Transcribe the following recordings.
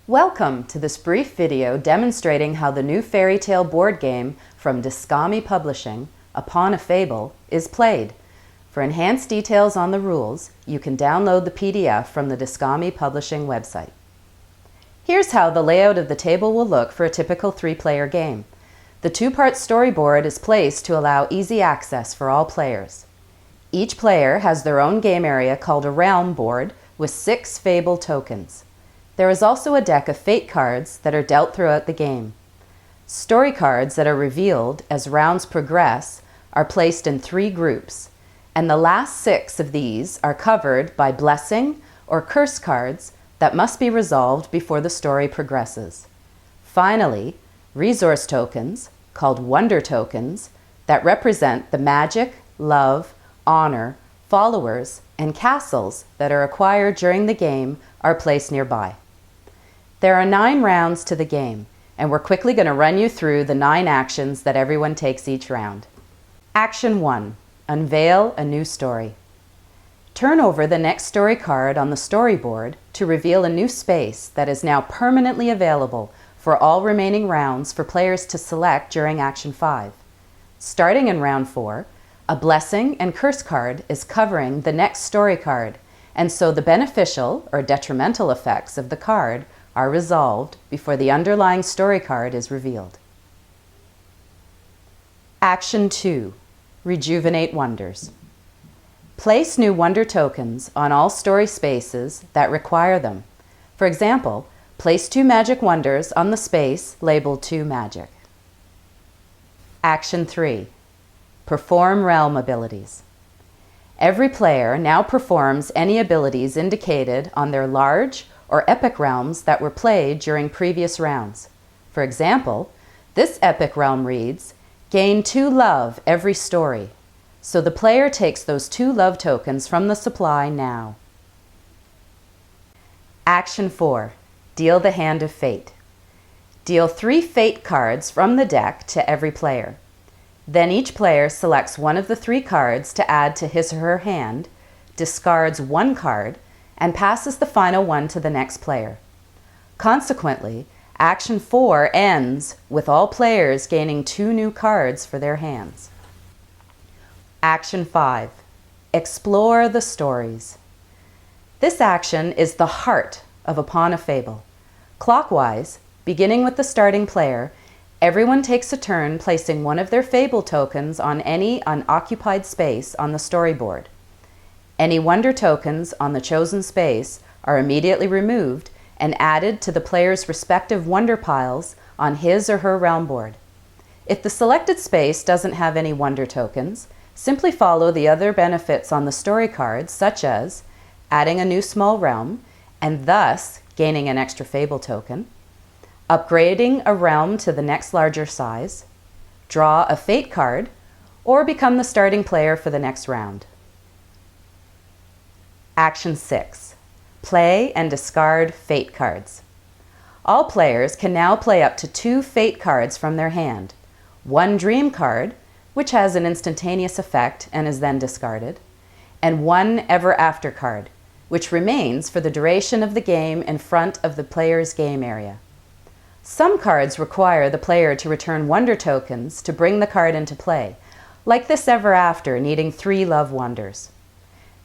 Welcome to this brief video demonstrating how the new fairy tale board game from Dyskami Publishing, Upon a Fable, is played. For enhanced details on the rules, you can download the PDF from the Dyskami Publishing website. Here's how the layout of the table will look for a typical 3-player game. The 2-part storyboard is placed to allow easy access for all players. Each player has their own game area called a realm board with 6 Fable tokens. There is also a deck of fate cards that are dealt throughout the game. Story cards that are revealed as rounds progress are placed in 3 groups, and the last 6 of these are covered by blessing or curse cards that must be resolved before the story progresses. Finally, resource tokens, called wonder tokens, that represent the magic, love, honor, followers, and castles that are acquired during the game are placed nearby. There are 9 rounds to the game, and we're quickly going to run you through the 9 actions that everyone takes each round. Action 1. Unveil a new story. Turn over the next story card on the storyboard to reveal a new space that is now permanently available for all remaining rounds for players to select during Action 5. Starting in round 4, a blessing and curse card is covering the next story card, and so the beneficial or detrimental effects of the card are resolved before the underlying story card is revealed. Action 2. Rejuvenate wonders. Place new wonder tokens on all story spaces that require them. For example, place 2 magic wonders on the space labeled 2 magic. Action 3. Perform realm abilities. Every player now performs any abilities indicated on their large or epic realms that were played during previous rounds. For example, this epic realm reads, gain 2 love every story. So the player takes those 2 love tokens from the supply now. Action 4. Deal the Hand of Fate. Deal 3 fate cards from the deck to every player. Then each player selects one of the 3 cards to add to his or her hand, discards 1 card, and passes the final one to the next player. Consequently, Action 4 ends with all players gaining 2 new cards for their hands. Action 5. Explore the stories. This action is the heart of Upon a Fable. Clockwise, beginning with the starting player, everyone takes a turn placing one of their Fable tokens on any unoccupied space on the storyboard. Any wonder tokens on the chosen space are immediately removed and added to the player's respective wonder piles on his or her realm board. If the selected space doesn't have any wonder tokens, simply follow the other benefits on the story cards, such as adding a new small realm and thus gaining an extra Fable token, upgrading a realm to the next larger size, draw a fate card, or become the starting player for the next round. Action 6. Play and discard fate cards. All players can now play up to 2 fate cards from their hand. 1 dream card, which has an instantaneous effect and is then discarded, and 1 ever after card, which remains for the duration of the game in front of the player's game area. Some cards require the player to return wonder tokens to bring the card into play, like this ever after needing 3 love wonders.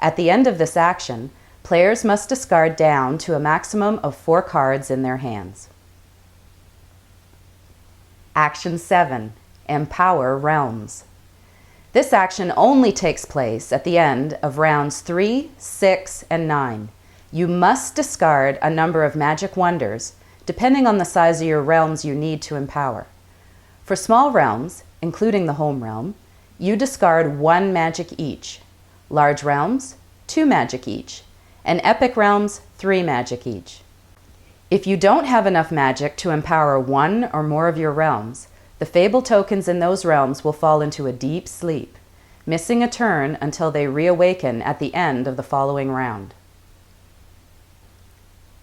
At the end of this action, players must discard down to a maximum of 4 cards in their hands. Action 7. Empower realms. This action only takes place at the end of rounds 3, 6, and 9. You must discard a number of magic wonders depending on the size of your realms you need to empower. For small realms, including the home realm, you discard 1 magic each. Large realms, 2 magic each, and epic realms, 3 magic each. If you don't have enough magic to empower 1 or more of your realms, the Fable tokens in those realms will fall into a deep sleep, missing a turn until they reawaken at the end of the following round.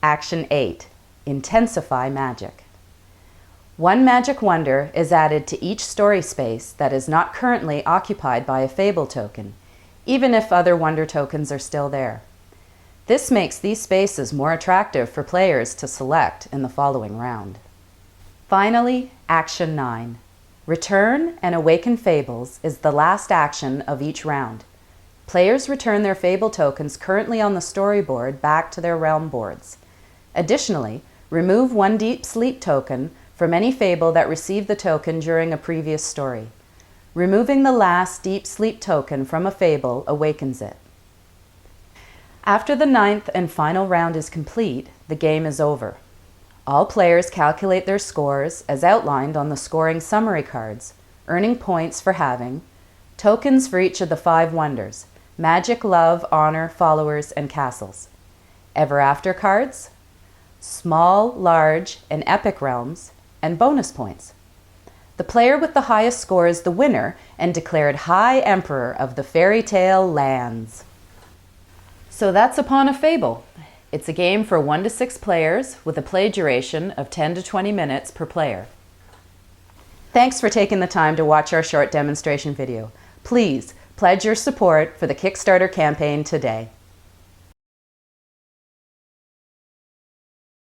Action 8. Intensify magic. 1 magic wonder is added to each story space that is not currently occupied by a Fable token, even if other wonder tokens are still there. This makes these spaces more attractive for players to select in the following round. Finally, Action 9. Return and Awaken Fables is the last action of each round. Players return their Fable tokens currently on the storyboard back to their realm boards. Additionally, remove one Deep Sleep token from any Fable that received the token during a previous story. Removing the last Deep Sleep token from a Fable awakens it. After the 9th and final round is complete, the game is over. All players calculate their scores as outlined on the scoring summary cards, earning points for having tokens for each of the 5 wonders: magic, love, honor, followers, and castles. Ever After cards, small, large, and epic realms, and bonus points. The player with the highest score is the winner and declared High Emperor of the fairy tale lands. So that's Upon a Fable. It's a game for 1 to 6 players with a play duration of 10 to 20 minutes per player. Thanks for taking the time to watch our short demonstration video. Please pledge your support for the Kickstarter campaign today.